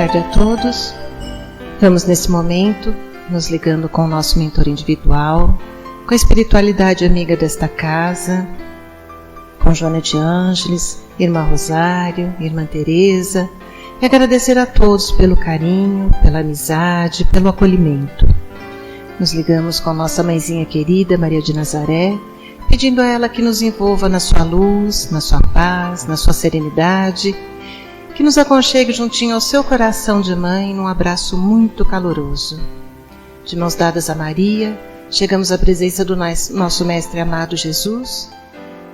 tarde a todos. Vamos nesse momento nos ligando com o nosso mentor individual, com a espiritualidade amiga desta casa, com Joana de Ângeles, Irmã Rosário, Irmã Teresa, e agradecer a todos pelo carinho, pela amizade, pelo acolhimento. Nos ligamos com nossa mãezinha querida, Maria de Nazaré, pedindo a ela que nos envolva na sua luz, na sua paz, na sua serenidade, que nos aconchegue juntinho ao seu coração de mãe num abraço muito caloroso. De mãos dadas a Maria, chegamos à presença do nosso Mestre amado Jesus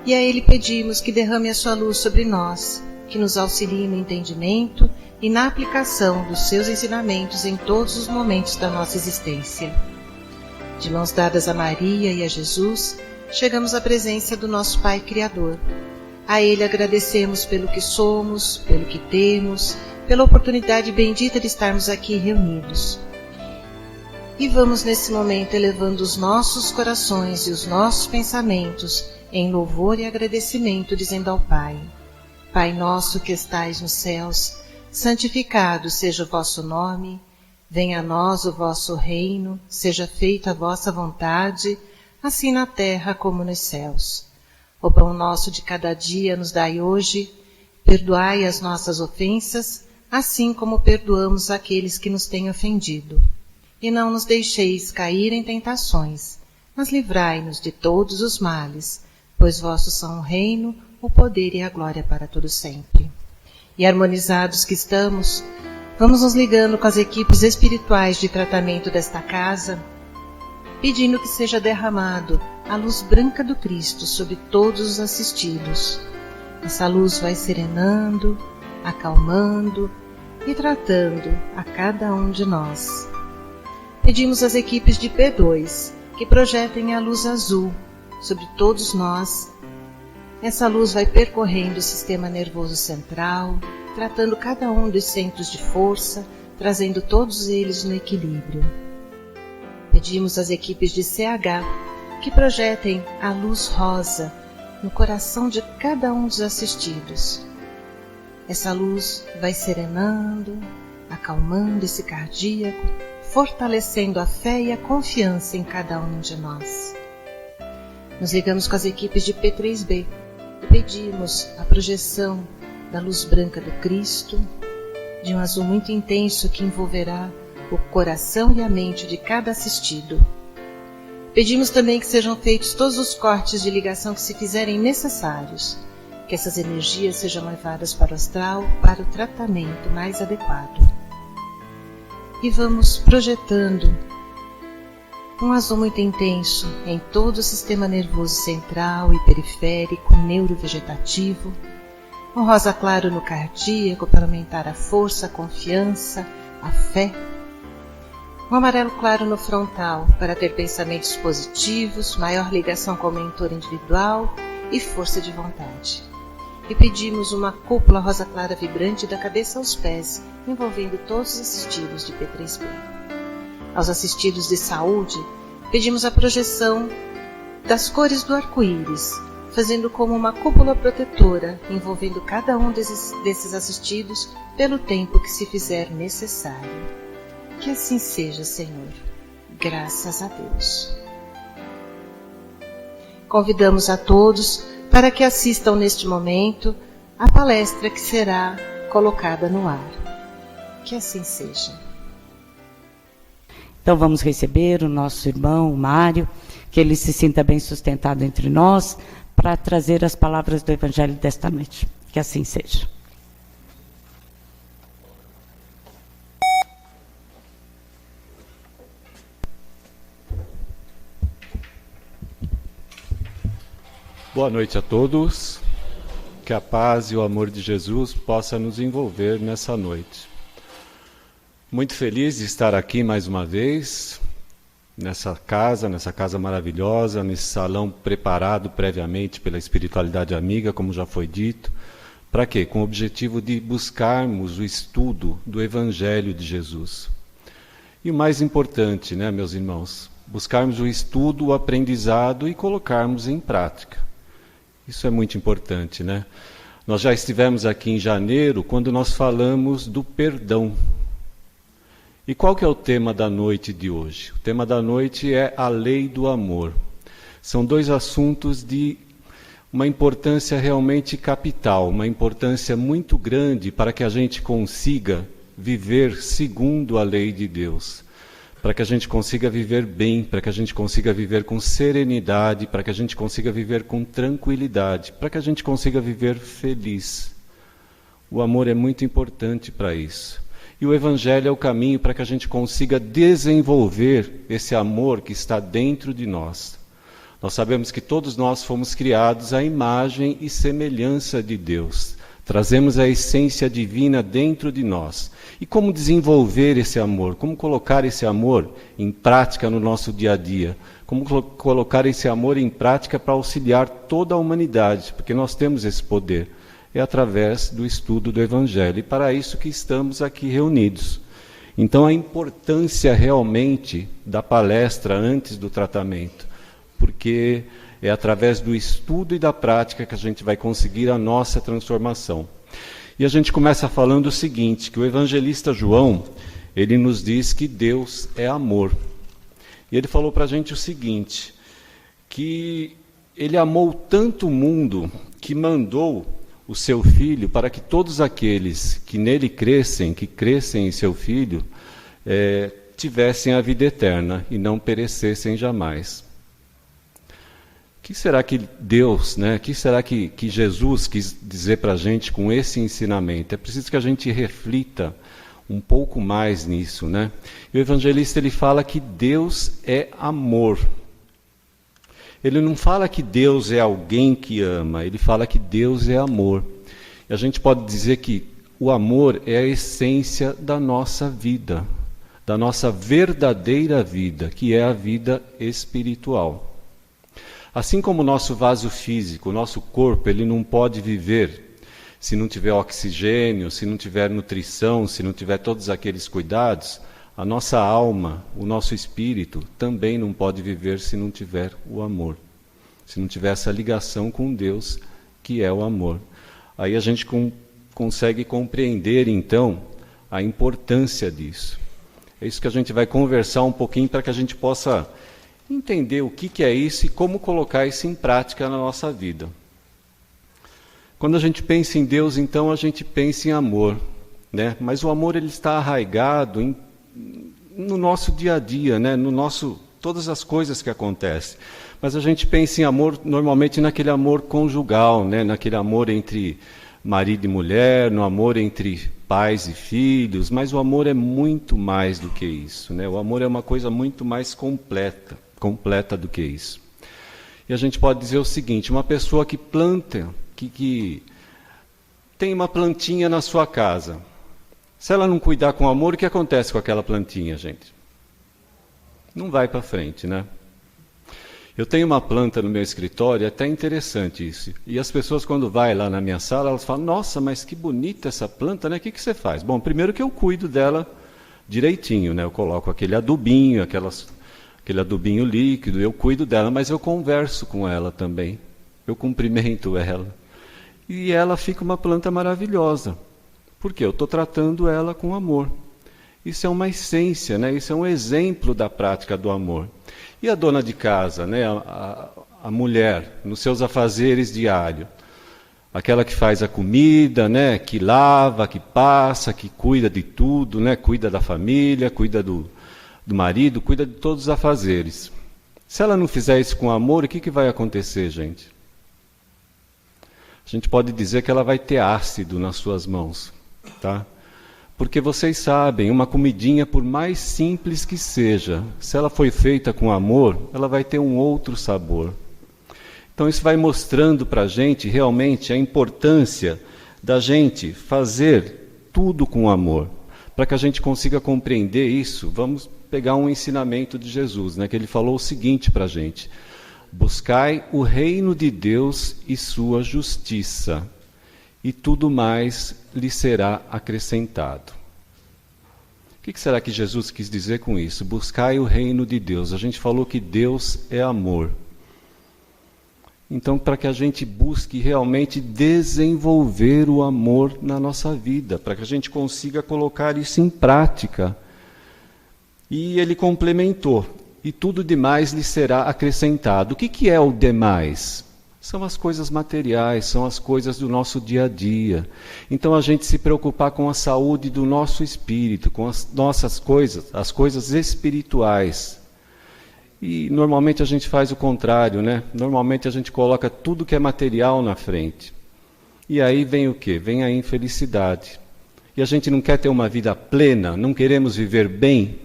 e a Ele pedimos que derrame a sua luz sobre nós, que nos auxilie no entendimento e na aplicação dos seus ensinamentos em todos os momentos da nossa existência. De mãos dadas a Maria e a Jesus, chegamos à presença do nosso Pai Criador. A Ele agradecemos pelo que somos, pelo que temos, pela oportunidade bendita de estarmos aqui reunidos. E vamos nesse momento elevando os nossos corações e os nossos pensamentos em louvor e agradecimento, dizendo ao Pai: Pai nosso que estais nos céus, santificado seja o vosso nome, venha a nós o vosso reino, seja feita a vossa vontade, assim na terra como nos céus. O pão nosso de cada dia nos dai hoje, perdoai as nossas ofensas, assim como perdoamos aqueles que nos têm ofendido. E não nos deixeis cair em tentações, mas livrai-nos de todos os males, pois vossos são o reino, o poder e a glória para todo sempre. E harmonizados que estamos, vamos nos ligando com as equipes espirituais de tratamento desta casa, pedindo que seja derramado a luz branca do Cristo sobre todos os assistidos. Essa luz vai serenando, acalmando e tratando a cada um de nós. Pedimos às equipes de P2 que projetem a luz azul sobre todos nós. Essa luz vai percorrendo o sistema nervoso central, tratando cada um dos centros de força, trazendo todos eles no equilíbrio. Pedimos às equipes de CH que projetem a luz rosa no coração de cada um dos assistidos. Essa luz vai serenando, acalmando esse cardíaco, fortalecendo a fé e a confiança em cada um de nós. Nos ligamos com as equipes de P3B e pedimos a projeção da luz branca do Cristo, de um azul muito intenso que envolverá o coração e a mente de cada assistido. Pedimos também que sejam feitos todos os cortes de ligação que se fizerem necessários, que essas energias sejam levadas para o astral para o tratamento mais adequado. E vamos projetando um azul muito intenso em todo o sistema nervoso central e periférico, neurovegetativo, um rosa claro no cardíaco para aumentar a força, a confiança, a fé, um amarelo claro no frontal para ter pensamentos positivos, maior ligação com o mentor individual e força de vontade. E pedimos uma cúpula rosa clara vibrante da cabeça aos pés, envolvendo todos os assistidos de P3B. Aos assistidos de saúde, pedimos a projeção das cores do arco-íris, fazendo como uma cúpula protetora, envolvendo cada um desses assistidos pelo tempo que se fizer necessário. Que assim seja, Senhor. Graças a Deus. Convidamos a todos para que assistam neste momento a palestra que será colocada no ar. Que assim seja. Então vamos receber o nosso irmão, o Mário, que ele se sinta bem sustentado entre nós, para trazer as palavras do Evangelho desta noite. Que assim seja. Boa noite a todos. Que a paz e o amor de Jesus possa nos envolver nessa noite. Muito feliz de estar aqui mais uma vez, nessa casa maravilhosa, nesse salão preparado previamente pela espiritualidade amiga, como já foi dito. Para quê? Com o objetivo de buscarmos o estudo do Evangelho de Jesus. E o mais importante, né, meus irmãos, buscarmos o estudo, o aprendizado e colocarmos em prática. Isso é muito importante, né? Nós já estivemos aqui em janeiro, quando nós falamos do perdão. E qual que é o tema da noite de hoje? O tema da noite é a lei do amor. São dois assuntos de uma importância realmente capital, uma importância muito grande para que a gente consiga viver segundo a lei de Deus, para que a gente consiga viver bem, para que a gente consiga viver com serenidade, para que a gente consiga viver com tranquilidade, para que a gente consiga viver feliz. O amor é muito importante para isso. E o Evangelho é o caminho para que a gente consiga desenvolver esse amor que está dentro de nós. Nós sabemos que todos nós fomos criados à imagem e semelhança de Deus. Trazemos a essência divina dentro de nós. E como desenvolver esse amor? Como colocar esse amor em prática no nosso dia a dia? Como colocar esse amor em prática para auxiliar toda a humanidade? Porque nós temos esse poder. É através do estudo do Evangelho. E para isso que estamos aqui reunidos. Então a importância realmente da palestra antes do tratamento. Porque é através do estudo e da prática que a gente vai conseguir a nossa transformação. E a gente começa falando o seguinte, que o evangelista João, ele nos diz que Deus é amor. E ele falou para a gente o seguinte, que ele amou tanto o mundo que mandou o seu Filho para que todos aqueles que nele crescem, que crescem em seu Filho, tivessem a vida eterna e não perecessem jamais. O que será que Deus, o que será que Jesus quis dizer para a gente com esse ensinamento? É preciso que a gente reflita um pouco mais nisso, né? E o evangelista ele fala que Deus é amor. Ele não fala que Deus é alguém que ama, ele fala que Deus é amor. E a gente pode dizer que o amor é a essência da nossa vida, da nossa verdadeira vida, que é a vida espiritual. Assim como o nosso vaso físico, o nosso corpo, ele não pode viver se não tiver oxigênio, se não tiver nutrição, se não tiver todos aqueles cuidados, a nossa alma, o nosso espírito, também não pode viver se não tiver o amor. Se não tiver essa ligação com Deus, que é o amor. Aí a gente consegue compreender, então, a importância disso. É isso que a gente vai conversar um pouquinho para que a gente possa entender o que é isso e como colocar isso em prática na nossa vida. Quando a gente pensa em Deus, então a gente pensa em amor, né? Mas o amor ele está arraigado no nosso dia a dia, né? Todas as coisas que acontecem. Mas a gente pensa em amor normalmente naquele amor conjugal, né? Naquele amor entre marido e mulher, no amor entre pais e filhos, mas o amor é muito mais do que isso, né? O amor é uma coisa muito mais completa do que isso. E a gente pode dizer o seguinte, uma pessoa que planta, que tem uma plantinha na sua casa, se ela não cuidar com amor, o que acontece com aquela plantinha, gente? Não vai para frente, né? Eu tenho uma planta no meu escritório, é até interessante isso. E as pessoas, quando vai lá na minha sala, elas falam, nossa, mas que bonita essa planta, né? O que você faz? Bom, primeiro que eu cuido dela direitinho, né? Eu coloco aquele adubinho, aquele adubinho líquido, eu cuido dela, mas eu converso com ela também. Eu cumprimento ela. E ela fica uma planta maravilhosa. Por quê? Eu estou tratando ela com amor. Isso é uma essência, né? Isso é um exemplo da prática do amor. E a dona de casa, né? A mulher, nos seus afazeres diários, aquela que faz a comida, né? Que lava, que passa, que cuida de tudo, né? Cuida da família, cuida do marido, cuida de todos os afazeres. Se ela não fizer isso com amor, o que vai acontecer, gente? A gente pode dizer que ela vai ter ácido nas suas mãos, tá? Porque vocês sabem, uma comidinha, por mais simples que seja, se ela foi feita com amor, ela vai ter um outro sabor. Então isso vai mostrando para a gente realmente a importância da gente fazer tudo com amor. Para que a gente consiga compreender isso, vamos pegar um ensinamento de Jesus, né, que ele falou o seguinte para a gente: buscai o reino de Deus e sua justiça, e tudo mais lhe será acrescentado. O que será que Jesus quis dizer com isso? Buscai o reino de Deus. A gente falou que Deus é amor. Então, para que a gente busque realmente desenvolver o amor na nossa vida, para que a gente consiga colocar isso em prática, E ele complementou: e tudo demais lhe será acrescentado. O que é o demais? São as coisas materiais, são as coisas do nosso dia a dia. Então a gente se preocupar com a saúde do nosso espírito, com as nossas coisas, as coisas espirituais. E normalmente a gente faz o contrário, né? Normalmente a gente coloca tudo que é material na frente. E aí vem o quê? Vem a infelicidade. E a gente não quer ter uma vida plena, não queremos viver bem.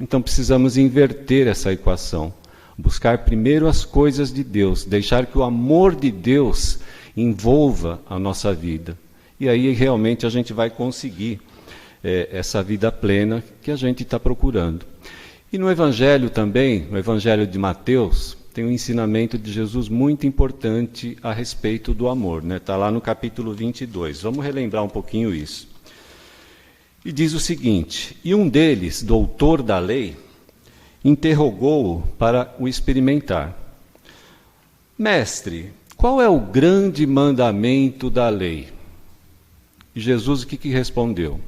Então precisamos inverter essa equação. Buscar primeiro as coisas de Deus, deixar que o amor de Deus envolva a nossa vida. E aí realmente a gente vai conseguir essa vida plena que a gente está procurando. E no Evangelho também, no Evangelho de Mateus, tem um ensinamento de Jesus muito importante a respeito do amor. Está lá no capítulo 22. Vamos relembrar um pouquinho isso. E diz o seguinte: e um deles, doutor da lei, interrogou-o para o experimentar. Mestre, qual é o grande mandamento da lei? E Jesus o que respondeu?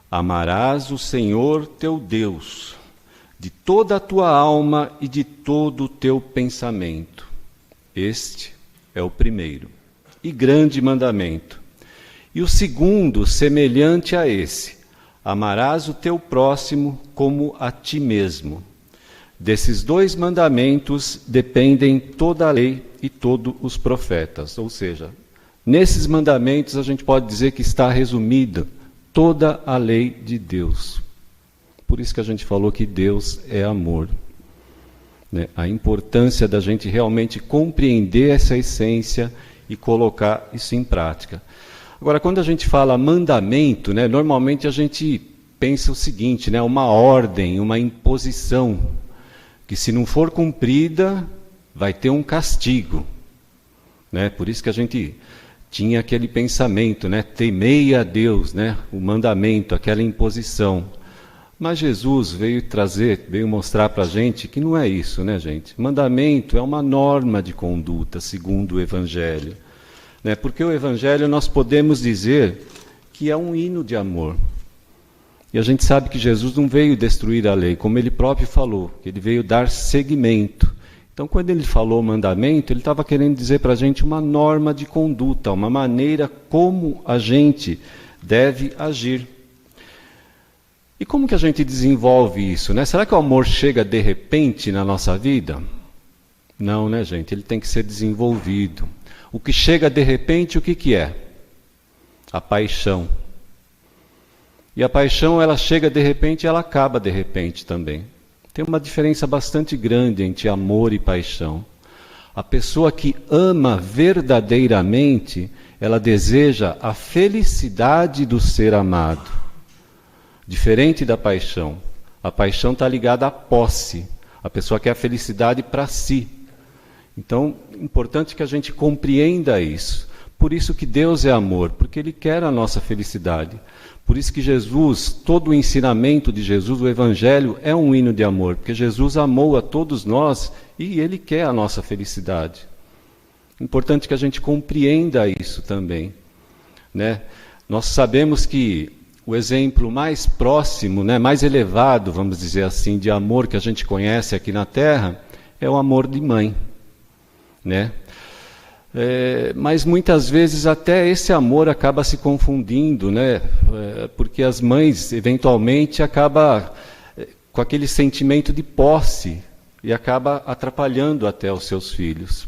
Amarás o Senhor teu Deus de toda a tua alma e de todo o teu pensamento. Este é o primeiro e grande mandamento. E o segundo, semelhante a esse: amarás o teu próximo como a ti mesmo. Desses dois mandamentos dependem toda a lei e todos os profetas. Ou seja, nesses mandamentos a gente pode dizer que está resumida toda a lei de Deus. Por isso que a gente falou que Deus é amor. A importância da gente realmente compreender essa essência e colocar isso em prática. Agora, quando a gente fala mandamento, normalmente a gente pensa o seguinte, uma ordem, uma imposição, que se não for cumprida, vai ter um castigo. Por isso que a gente tinha aquele pensamento, temei a Deus, o mandamento, aquela imposição. Mas Jesus veio mostrar para a gente que não é isso, gente? Mandamento é uma norma de conduta, segundo o Evangelho. Porque o Evangelho nós podemos dizer que é um hino de amor. E a gente sabe que Jesus não veio destruir a lei, como ele próprio falou, que ele veio dar seguimento. Então, quando ele falou mandamento, ele estava querendo dizer para a gente uma norma de conduta, uma maneira como a gente deve agir. E como que a gente desenvolve isso? Será que o amor chega de repente na nossa vida? Não, gente? Ele tem que ser desenvolvido. O que chega de repente, o que é? A paixão. E a paixão, ela chega de repente e ela acaba de repente também. Tem uma diferença bastante grande entre amor e paixão. A pessoa que ama verdadeiramente, ela deseja a felicidade do ser amado. Diferente da paixão. A paixão está ligada à posse. A pessoa quer a felicidade para si. Então, é importante que a gente compreenda isso. Por isso que Deus é amor, porque Ele quer a nossa felicidade. Por isso que Jesus, todo o ensinamento de Jesus, o Evangelho, é um hino de amor, porque Jesus amou a todos nós e Ele quer a nossa felicidade. Importante que a gente compreenda isso também. Nós sabemos que o exemplo mais próximo, mais elevado, vamos dizer assim, de amor que a gente conhece aqui na Terra, é o amor de mãe. Mas muitas vezes até esse amor acaba se confundindo, porque as mães eventualmente acabam com aquele sentimento de posse e acaba atrapalhando até os seus filhos.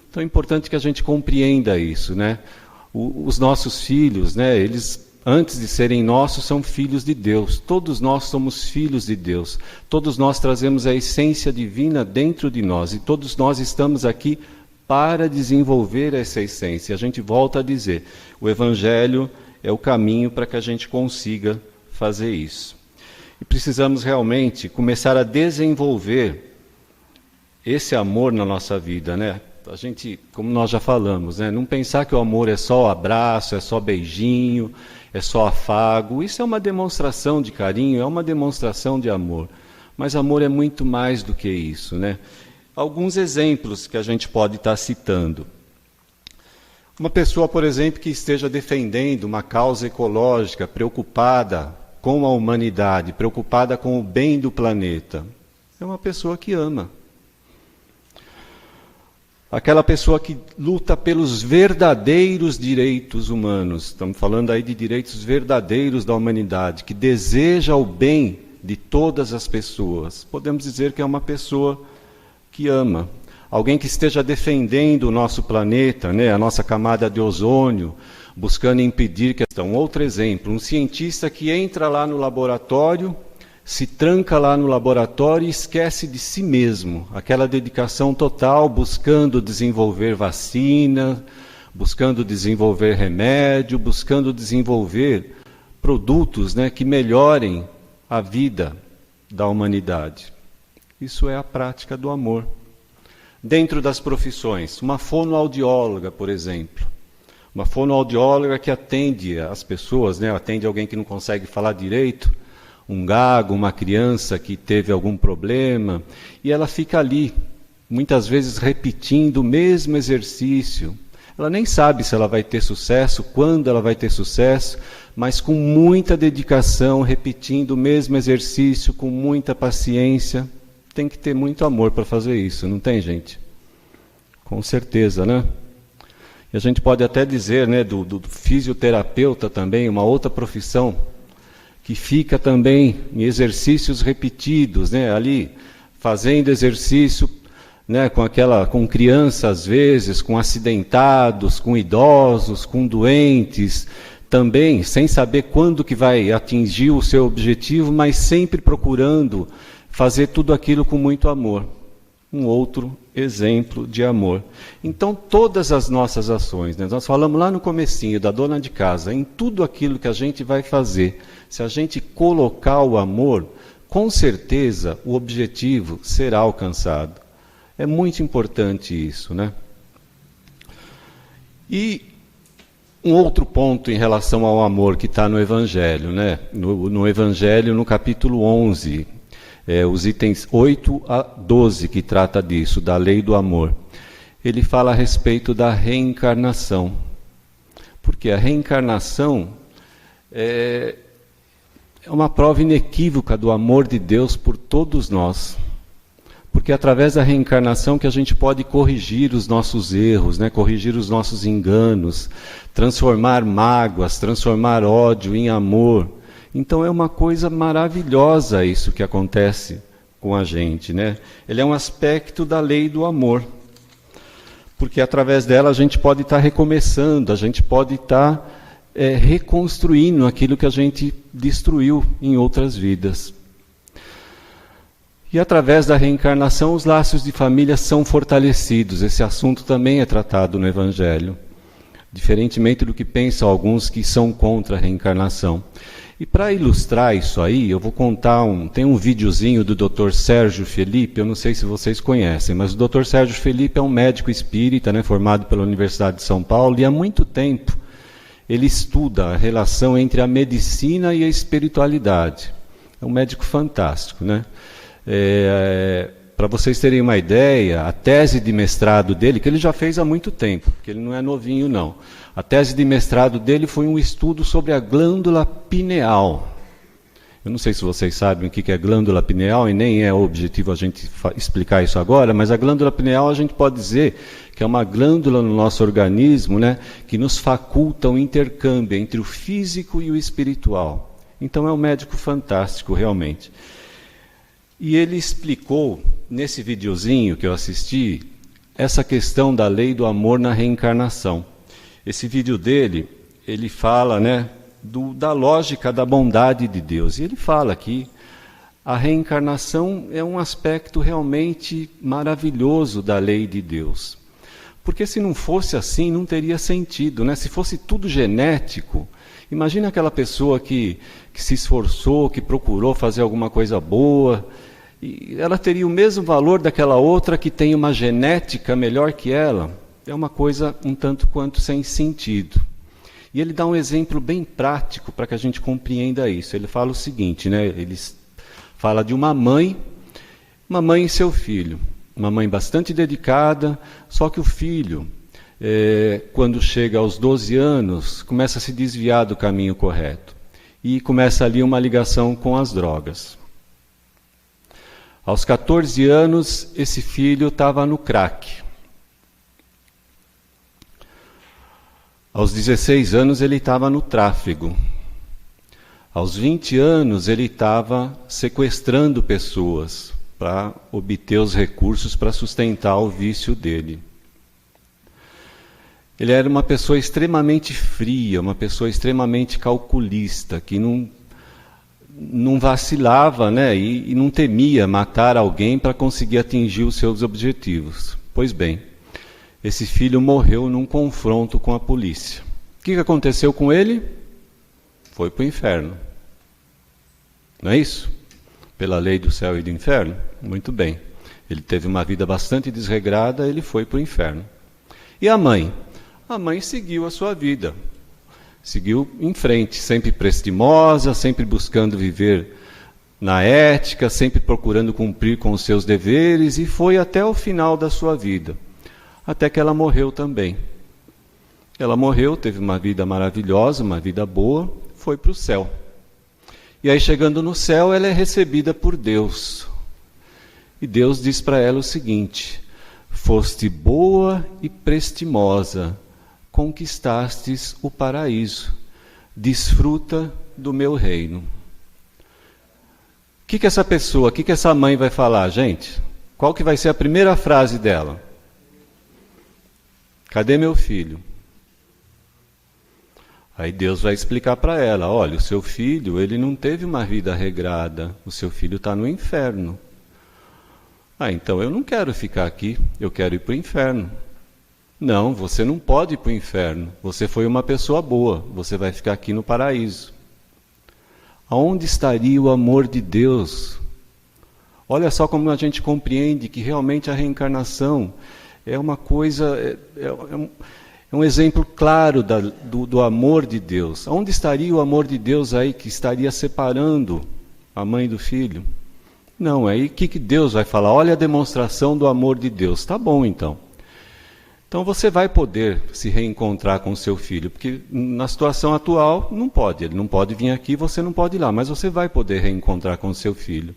Então é importante que a gente compreenda isso. Os nossos filhos, eles antes de serem nossos são filhos de Deus. Todos nós somos filhos de Deus. Todos nós trazemos a essência divina dentro de nós e todos nós estamos aqui para desenvolver essa essência. A gente volta a dizer, o Evangelho é o caminho para que a gente consiga fazer isso. E precisamos realmente começar a desenvolver esse amor na nossa vida, A gente, como nós já falamos, não pensar que o amor é só abraço, é só beijinho, é só afago. Isso é uma demonstração de carinho, é uma demonstração de amor. Mas amor é muito mais do que isso, Alguns exemplos que a gente pode estar citando. Uma pessoa, por exemplo, que esteja defendendo uma causa ecológica, preocupada com a humanidade, preocupada com o bem do planeta, é uma pessoa que ama. Aquela pessoa que luta pelos verdadeiros direitos humanos, estamos falando aí de direitos verdadeiros da humanidade, que deseja o bem de todas as pessoas. Podemos dizer que é uma pessoa que ama. Alguém que esteja defendendo o nosso planeta, né, a nossa camada de ozônio, buscando impedir que... Então, outro exemplo, um cientista que entra lá no laboratório, se tranca lá no laboratório e esquece de si mesmo, aquela dedicação total, buscando desenvolver vacina, buscando desenvolver remédio, buscando desenvolver produtos, né, que melhorem a vida da humanidade. Isso é a prática do amor. Dentro das profissões, uma fonoaudióloga, por exemplo. Uma fonoaudióloga que atende as pessoas, né, atende alguém que não consegue falar direito, um gago, uma criança que teve algum problema, e ela fica ali, muitas vezes repetindo o mesmo exercício. Ela nem sabe se ela vai ter sucesso, quando ela vai ter sucesso, mas com muita dedicação, repetindo o mesmo exercício, com muita paciência. Tem que ter muito amor para fazer isso, não tem, gente? Com certeza, né? E a gente pode até dizer, né, do fisioterapeuta também, uma outra profissão, que fica também em exercícios repetidos, né, ali, fazendo exercício, né, com crianças às vezes, com acidentados, com idosos, com doentes, também sem saber quando que vai atingir o seu objetivo, mas sempre procurando fazer tudo aquilo com muito amor. Um outro exemplo de amor. Então, todas as nossas ações, né, nós falamos lá no comecinho da dona de casa, em tudo aquilo que a gente vai fazer, se a gente colocar o amor, com certeza o objetivo será alcançado. É muito importante isso, né? E um outro ponto em relação ao amor que está no Evangelho, né? No Evangelho, no capítulo 11, os itens 8 a 12 que trata disso, da lei do amor. Ele fala a respeito da reencarnação. Porque a reencarnação é uma prova inequívoca do amor de Deus por todos nós. Porque é através da reencarnação que a gente pode corrigir os nossos erros, né? Corrigir os nossos enganos, transformar mágoas, transformar ódio em amor. Então é uma coisa maravilhosa isso que acontece com a gente, né? Ele é um aspecto da lei do amor. Porque através dela a gente pode estar recomeçando, a gente pode estar reconstruindo aquilo que a gente destruiu em outras vidas. E através da reencarnação os laços de família são fortalecidos. Esse assunto também é tratado no Evangelho. Diferentemente do que pensam alguns que são contra a reencarnação. E para ilustrar isso aí, eu vou contar tem um videozinho do Dr. Sérgio Felipe, eu não sei se vocês conhecem, mas o Dr. Sérgio Felipe é um médico espírita, né, formado pela Universidade de São Paulo, e há muito tempo ele estuda a relação entre a medicina e a espiritualidade. É um médico fantástico, né? Para vocês terem uma ideia, a tese de mestrado dele, que ele já fez há muito tempo, porque ele não é novinho não, a tese de mestrado dele foi um estudo sobre a glândula pineal. Eu não sei se vocês sabem o que é glândula pineal, e nem é o objetivo a gente explicar isso agora, mas a glândula pineal a gente pode dizer que é uma glândula no nosso organismo, né, que nos faculta o intercâmbio entre o físico e o espiritual. Então é um médico fantástico, realmente. E ele explicou, nesse videozinho que eu assisti, essa questão da lei do amor na reencarnação. Esse vídeo dele, ele fala, né, da lógica da bondade de Deus. E ele fala que a reencarnação é um aspecto realmente maravilhoso da lei de Deus. Porque se não fosse assim, não teria sentido, né? Se fosse tudo genético, imagina aquela pessoa que se esforçou, que procurou fazer alguma coisa boa, e ela teria o mesmo valor daquela outra que tem uma genética melhor que ela. É uma coisa um tanto quanto sem sentido. E ele dá um exemplo bem prático para que a gente compreenda isso. Ele fala o seguinte, né? Ele fala de uma mãe e seu filho. Uma mãe bastante dedicada, só que o filho, quando chega aos 12 anos, começa a se desviar do caminho correto. e começa ali uma ligação com as drogas. Aos 14 anos, esse filho estava no crack. Aos 16 anos, ele estava no tráfico. Aos 20 anos, ele estava sequestrando pessoas para obter os recursos para sustentar o vício dele. Ele era uma pessoa extremamente fria, uma pessoa extremamente calculista, que não vacilava, né, e não temia matar alguém para conseguir atingir os seus objetivos. Pois bem, esse filho morreu num confronto com a polícia. O que aconteceu com ele? Foi para o inferno. Não é isso? Pela lei do céu e do inferno? Muito bem. Ele teve uma vida bastante desregrada, ele foi para o inferno. E a mãe? A mãe seguiu a sua vida. Seguiu em frente, sempre prestimosa, sempre buscando viver na ética, sempre procurando cumprir com os seus deveres, e foi até o final da sua vida. Até que ela morreu também. Ela morreu, teve uma vida maravilhosa, uma vida boa, foi para o céu. E aí, chegando no céu, ela é recebida por Deus. E Deus diz para ela o seguinte: foste boa e prestimosa, conquistastes o paraíso, desfruta do meu reino. O que essa pessoa, o que essa mãe vai falar, gente? Qual que vai ser a primeira frase dela? Cadê meu filho? Aí Deus vai explicar para ela: olha, o seu filho, ele não teve uma vida regrada, o seu filho está no inferno. Ah, então eu não quero ficar aqui, eu quero ir para o inferno. Não, você não pode ir para o inferno, você foi uma pessoa boa, você vai ficar aqui no paraíso. Aonde estaria o amor de Deus? Olha só como a gente compreende que realmente a reencarnação é uma coisa, é um exemplo claro do amor de Deus. Onde estaria o amor de Deus aí que estaria separando a mãe do filho? Não, aí o que Deus vai falar? Olha a demonstração do amor de Deus. Tá bom, então. Então você vai poder se reencontrar com o seu filho, porque na situação atual não pode. Ele não pode vir aqui, você não pode ir lá, mas você vai poder reencontrar com o seu filho.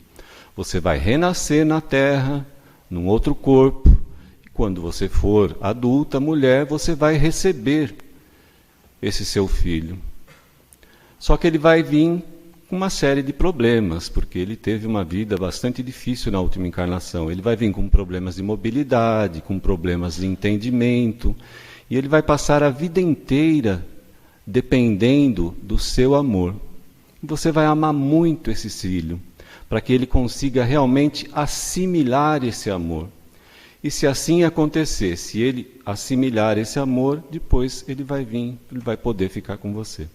Você vai renascer na terra, num outro corpo. Quando você for adulta, mulher, você vai receber esse seu filho. Só que ele vai vir com uma série de problemas, porque ele teve uma vida bastante difícil na última encarnação. Ele vai vir com problemas de mobilidade, com problemas de entendimento, e ele vai passar a vida inteira dependendo do seu amor. Você vai amar muito esse filho, para que ele consiga realmente assimilar esse amor. E se assim acontecer, se ele assimilar esse amor, depois ele vai vir, ele vai poder ficar com você.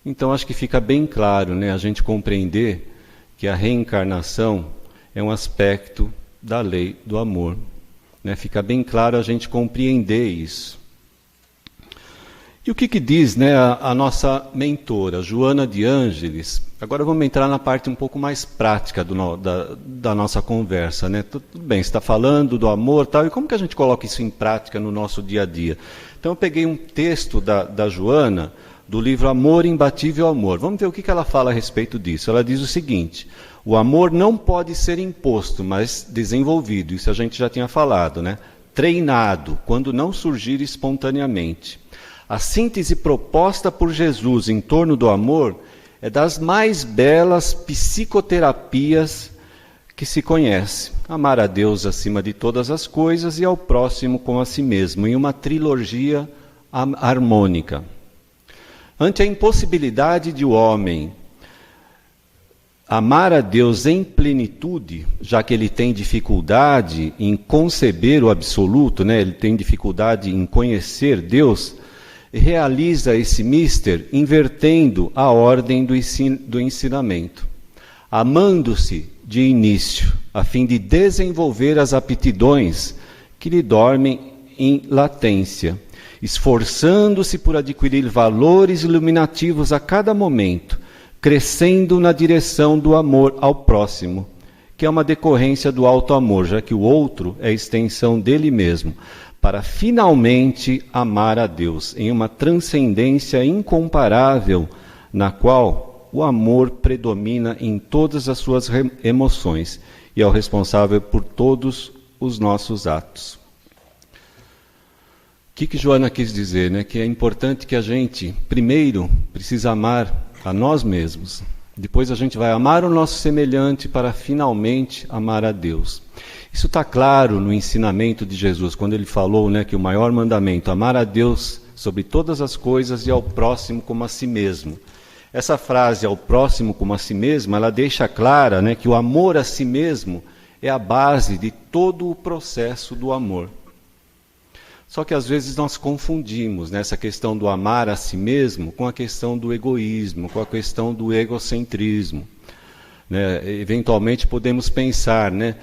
Então acho que fica bem claro, né, a gente compreender que a reencarnação é um aspecto da lei do amor. Né? Fica bem claro a gente compreender isso. E o que diz, né, a nossa mentora, Joana de Ângeles? Agora vamos entrar na parte um pouco mais prática da nossa conversa. Né? Tudo bem, você está falando do amor e tal, e como que a gente coloca isso em prática no nosso dia a dia? Então eu peguei um texto da Joana, do livro Amor, Imbatível Amor. Vamos ver o que ela fala a respeito disso. Ela diz o seguinte: o amor não pode ser imposto, mas desenvolvido. Isso a gente já tinha falado, né? Treinado, quando não surgir espontaneamente. A síntese proposta por Jesus em torno do amor é das mais belas psicoterapias que se conhece. Amar a Deus acima de todas as coisas e ao próximo como a si mesmo, em uma trilogia harmônica. Ante a impossibilidade de o homem amar a Deus em plenitude, já que ele tem dificuldade em conceber o absoluto, né? Ele tem dificuldade em conhecer Deus, realiza esse mister invertendo a ordem do ensinamento, amando-se de início, a fim de desenvolver as aptidões que lhe dormem em latência, esforçando-se por adquirir valores iluminativos a cada momento, crescendo na direção do amor ao próximo, que é uma decorrência do alto amor, já que o outro é a extensão dele mesmo, para finalmente amar a Deus em uma transcendência incomparável na qual o amor predomina em todas as suas emoções e é o responsável por todos os nossos atos. O que Joana quis dizer, né? Que é importante que a gente, primeiro, precisa amar a nós mesmos. Depois a gente vai amar o nosso semelhante para finalmente amar a Deus. Isso está claro no ensinamento de Jesus, quando ele falou, né, que o maior mandamento, amar a Deus sobre todas as coisas e ao próximo como a si mesmo. Essa frase, ao próximo como a si mesmo, ela deixa clara, né, que o amor a si mesmo é a base de todo o processo do amor. Só que às vezes nós confundimos nessa questão do amar a si mesmo com a questão do egoísmo, com a questão do egocentrismo. Né? Eventualmente podemos pensar, né?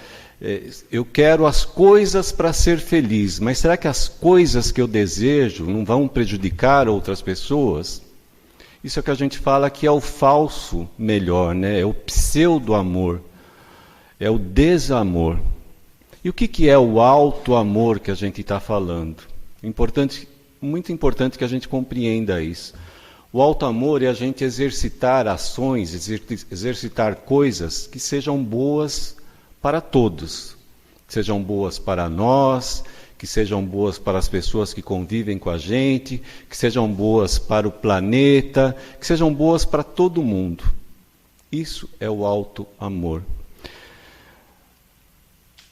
Eu quero as coisas para ser feliz, mas será que as coisas que eu desejo não vão prejudicar outras pessoas? Isso é o que a gente fala que é o falso melhor, né? É o pseudo-amor, é o desamor. E o que é o alto amor que a gente está falando? Muito importante que a gente compreenda isso. O alto amor é a gente exercitar ações, exercitar coisas que sejam boas para todos. Que sejam boas para nós, que sejam boas para as pessoas que convivem com a gente, que sejam boas para o planeta, que sejam boas para todo mundo. Isso é o alto amor.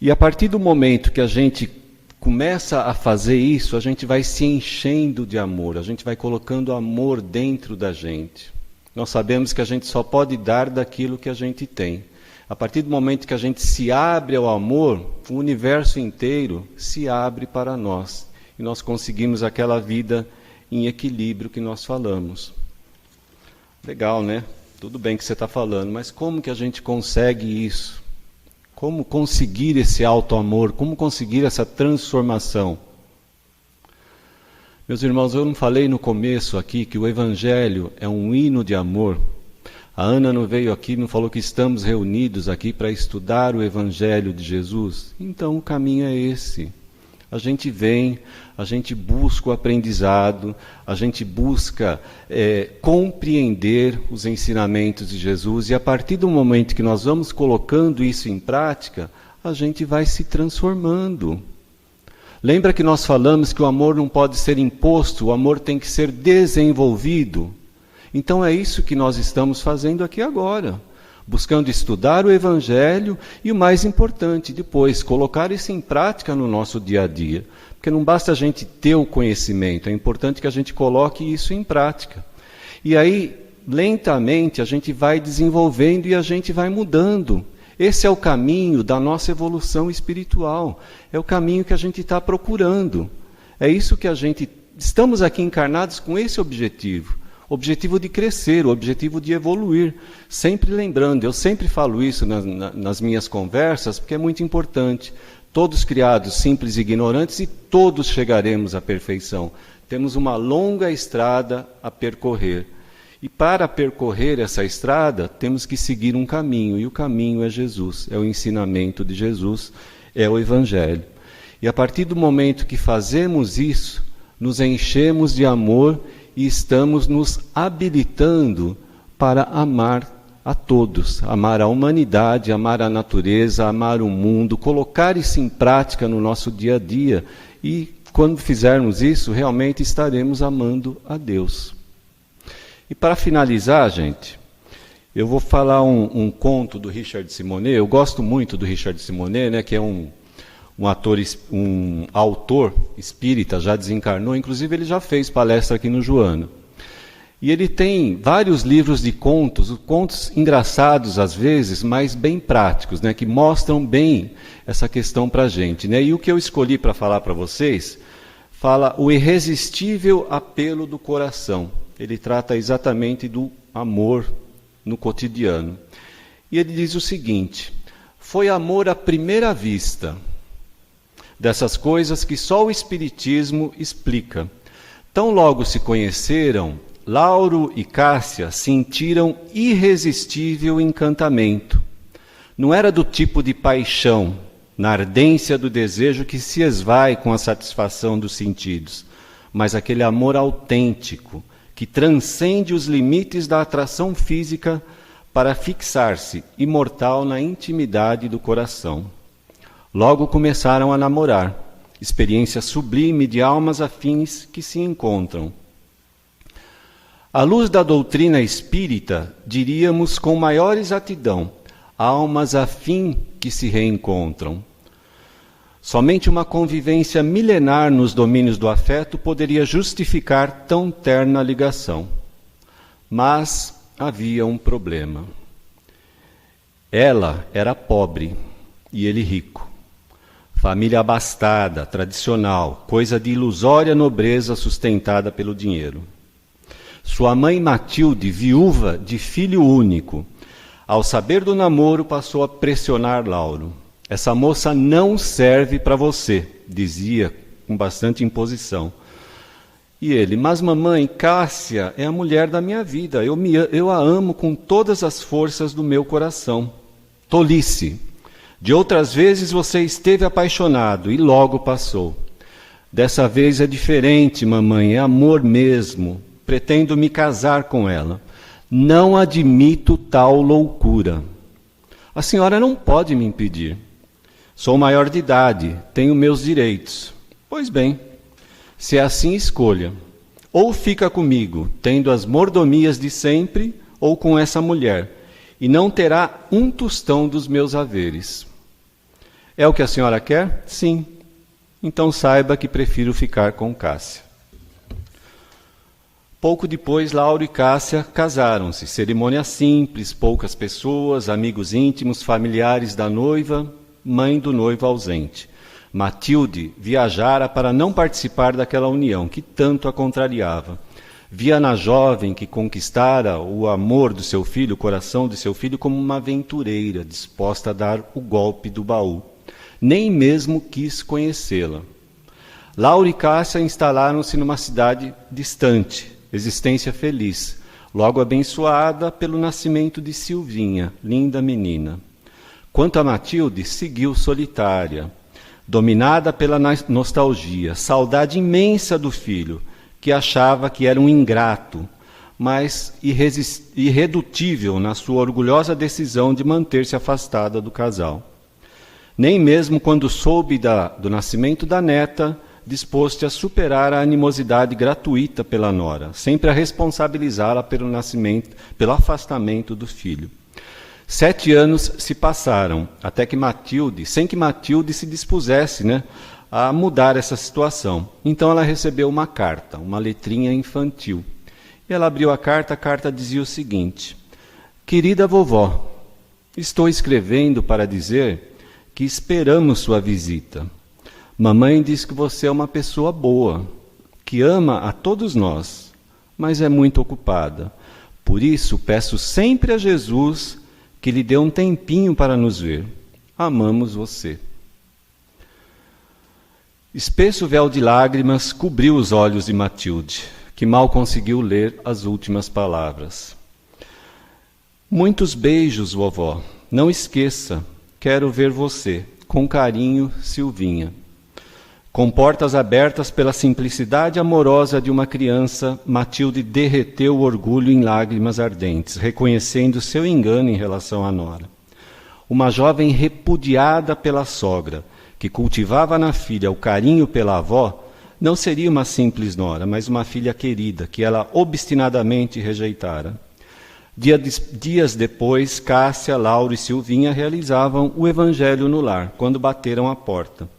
E a partir do momento que a gente começa a fazer isso, a gente vai se enchendo de amor, a gente vai colocando amor dentro da gente. Nós sabemos que a gente só pode dar daquilo que a gente tem. A partir do momento que a gente se abre ao amor, o universo inteiro se abre para nós. E nós conseguimos aquela vida em equilíbrio que nós falamos. Legal, né? Tudo bem que você está falando, mas como que a gente consegue isso? Como conseguir esse alto amor? Como conseguir essa transformação? Meus irmãos, eu não falei no começo aqui que o Evangelho é um hino de amor. A Ana não veio aqui, não falou que estamos reunidos aqui para estudar o Evangelho de Jesus. Então o caminho é esse. A gente vem, a gente busca o aprendizado, a gente busca compreender os ensinamentos de Jesus e a partir do momento que nós vamos colocando isso em prática, a gente vai se transformando. Lembra que nós falamos que o amor não pode ser imposto, o amor tem que ser desenvolvido? Então é isso que nós estamos fazendo aqui agora. Buscando estudar o Evangelho e o mais importante, depois, colocar isso em prática no nosso dia a dia. Porque não basta a gente ter o conhecimento, é importante que a gente coloque isso em prática. E aí, lentamente, a gente vai desenvolvendo e a gente vai mudando. Esse é o caminho da nossa evolução espiritual, é o caminho que a gente está procurando. É isso que a gente... Estamos aqui encarnados com esse objetivo. O objetivo de crescer, o objetivo de evoluir. Sempre lembrando, eu sempre falo isso nas minhas conversas, porque é muito importante. Todos criados simples e ignorantes e todos chegaremos à perfeição. Temos uma longa estrada a percorrer. E para percorrer essa estrada, temos que seguir um caminho. E o caminho é Jesus, é o ensinamento de Jesus, é o Evangelho. E a partir do momento que fazemos isso, nos enchemos de amor e estamos nos habilitando para amar a todos, amar a humanidade, amar a natureza, amar o mundo, colocar isso em prática no nosso dia a dia. E quando fizermos isso, realmente estaremos amando a Deus. E para finalizar, gente, eu vou falar um conto do Richard Simonet. Eu gosto muito do Richard Simonet, né, que é um autor espírita, já desencarnou, inclusive ele já fez palestra aqui no Joana. E ele tem vários livros de contos engraçados às vezes, mas bem práticos, né, que mostram bem essa questão para a gente. Né? E o que eu escolhi para falar para vocês, fala o irresistível apelo do coração. Ele trata exatamente do amor no cotidiano. E ele diz o seguinte: foi amor à primeira vista, dessas coisas que só o Espiritismo explica. Tão logo se conheceram, Lauro e Cássia sentiram irresistível encantamento. Não era do tipo de paixão, na ardência do desejo que se esvai com a satisfação dos sentidos, mas aquele amor autêntico, que transcende os limites da atração física para fixar-se imortal na intimidade do coração. Logo começaram a namorar, experiência sublime de almas afins que se encontram. À luz da doutrina espírita, diríamos com maior exatidão, almas afins que se reencontram. Somente uma convivência milenar nos domínios do afeto poderia justificar tão terna ligação. Mas havia um problema. Ela era pobre e ele rico. Família abastada, tradicional, coisa de ilusória nobreza sustentada pelo dinheiro. Sua mãe Matilde, viúva de filho único, ao saber do namoro, passou a pressionar Lauro. Essa moça não serve para você, dizia com bastante imposição. E ele, mas mamãe, Cássia é a mulher da minha vida, eu a amo com todas as forças do meu coração. Tolice. De outras vezes você esteve apaixonado e logo passou. Dessa vez é diferente, mamãe, é amor mesmo. Pretendo me casar com ela. Não admito tal loucura. A senhora não pode me impedir. Sou maior de idade, tenho meus direitos. Pois bem, se é assim, escolha. Ou fica comigo, tendo as mordomias de sempre, ou com essa mulher, e não terá um tostão dos meus haveres. É o que a senhora quer? Sim. Então saiba que prefiro ficar com Cássia. Pouco depois, Lauro e Cássia casaram-se. Cerimônia simples, poucas pessoas, amigos íntimos, familiares da noiva, mãe do noivo ausente. Matilde viajara para não participar daquela união que tanto a contrariava. Via na jovem que conquistara o amor do seu filho, o coração de seu filho, como uma aventureira, disposta a dar o golpe do baú. Nem mesmo quis conhecê-la. Lauro e Cássia instalaram-se numa cidade distante, existência feliz, logo abençoada pelo nascimento de Silvinha, linda menina. Quanto a Matilde, seguiu solitária, dominada pela nostalgia, saudade imensa do filho, que achava que era um ingrato, mas irredutível na sua orgulhosa decisão de manter-se afastada do casal. Nem mesmo quando soube do nascimento da neta, dispôs-se a superar a animosidade gratuita pela nora, sempre a responsabilizá-la pelo afastamento do filho. 7 anos se passaram, até que Matilde, sem que Matilde se dispusesse, a mudar essa situação. Então ela recebeu uma carta, uma letrinha infantil. E ela abriu a carta dizia o seguinte: Querida vovó, estou escrevendo para dizer que esperamos sua visita. Mamãe diz que você é uma pessoa boa, que ama a todos nós, mas é muito ocupada. Por isso, peço sempre a Jesus que lhe dê um tempinho para nos ver. Amamos você. Espesso véu de lágrimas cobriu os olhos de Matilde, que mal conseguiu ler as últimas palavras. Muitos beijos, vovó. Não esqueça, quero ver você. Com carinho, Silvinha. Com portas abertas pela simplicidade amorosa de uma criança, Matilde derreteu o orgulho em lágrimas ardentes, reconhecendo seu engano em relação à nora. Uma jovem repudiada pela sogra, que cultivava na filha o carinho pela avó, não seria uma simples nora, mas uma filha querida, que ela obstinadamente rejeitara. Dias depois, Cássia, Lauro e Silvinha realizavam o evangelho no lar, quando bateram à porta.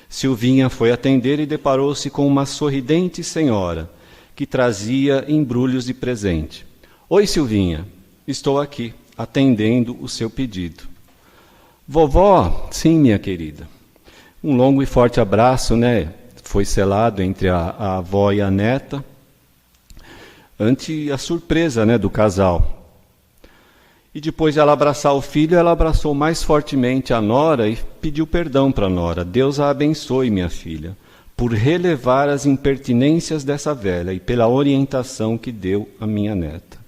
Silvinha foi atender e deparou-se com uma sorridente senhora, que trazia embrulhos de presente. Oi, Silvinha, estou aqui, atendendo o seu pedido. Vovó, sim, minha querida. Um longo e forte abraço, foi selado entre a avó e a neta, ante a surpresa, do casal. E depois de ela abraçar o filho, ela abraçou mais fortemente a nora e pediu perdão para a nora. Deus a abençoe, minha filha, por relevar as impertinências dessa velha e pela orientação que deu à minha neta.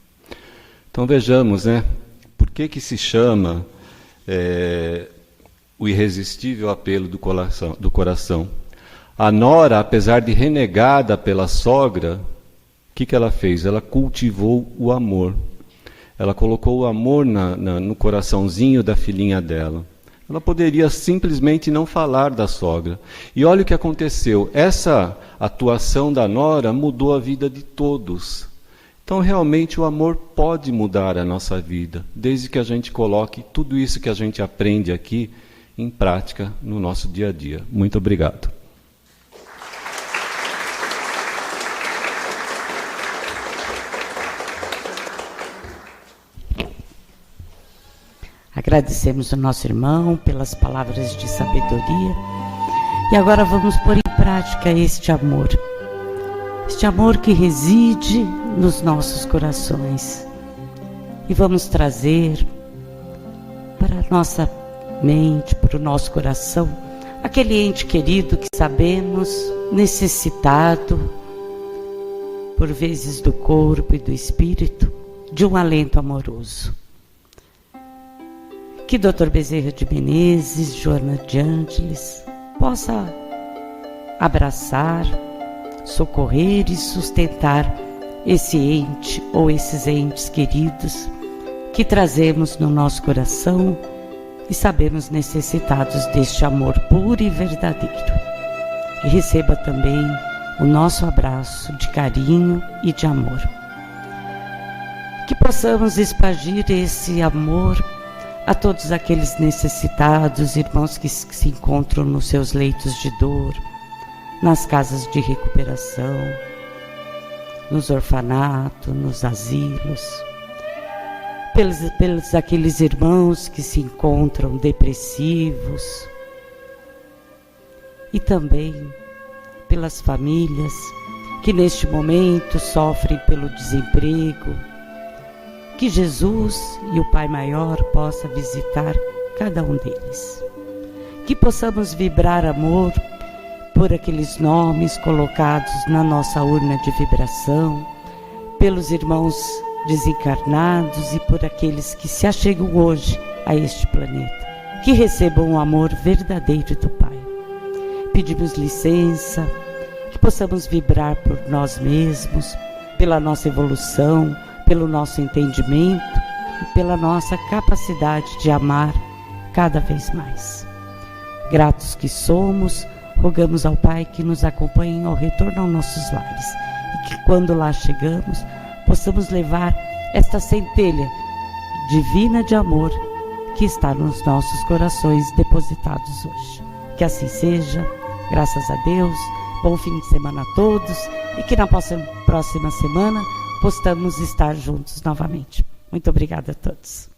Então vejamos, por que se chama o irresistível apelo do coração. A nora, apesar de renegada pela sogra, que ela fez? Ela cultivou o amor. Ela colocou o amor no coraçãozinho da filhinha dela. Ela poderia simplesmente não falar da sogra. E olha o que aconteceu. Essa atuação da nora mudou a vida de todos. Então, realmente, o amor pode mudar a nossa vida, desde que a gente coloque tudo isso que a gente aprende aqui em prática no nosso dia a dia. Muito obrigado. Agradecemos ao nosso irmão pelas palavras de sabedoria. E agora vamos pôr em prática este amor que reside nos nossos corações. E vamos trazer para a nossa mente, para o nosso coração, aquele ente querido que sabemos necessitado, por vezes do corpo e do espírito, de um alento amoroso. Que Dr. Bezerra de Menezes, Joana de Ângeles, possa abraçar, socorrer e sustentar esse ente ou esses entes queridos que trazemos no nosso coração e sabemos necessitados deste amor puro e verdadeiro. E receba também o nosso abraço de carinho e de amor. Que possamos expandir esse amor a todos aqueles necessitados, irmãos que se encontram nos seus leitos de dor, nas casas de recuperação, nos orfanatos, nos asilos, pelos aqueles irmãos que se encontram depressivos e também pelas famílias que neste momento sofrem pelo desemprego. Que Jesus e o Pai Maior possa visitar cada um deles. Que possamos vibrar amor por aqueles nomes colocados na nossa urna de vibração, pelos irmãos desencarnados e por aqueles que se achegam hoje a este planeta. Que recebam o amor verdadeiro do Pai. Pedimos licença, que possamos vibrar por nós mesmos, pela nossa evolução, pelo nosso entendimento e pela nossa capacidade de amar cada vez mais. Gratos que somos, rogamos ao Pai que nos acompanhe ao retorno aos nossos lares e que quando lá chegamos, possamos levar esta centelha divina de amor que está nos nossos corações depositados hoje. Que assim seja, graças a Deus, bom fim de semana a todos e que na próxima semana possamos estar juntos novamente. Muito obrigada a todos.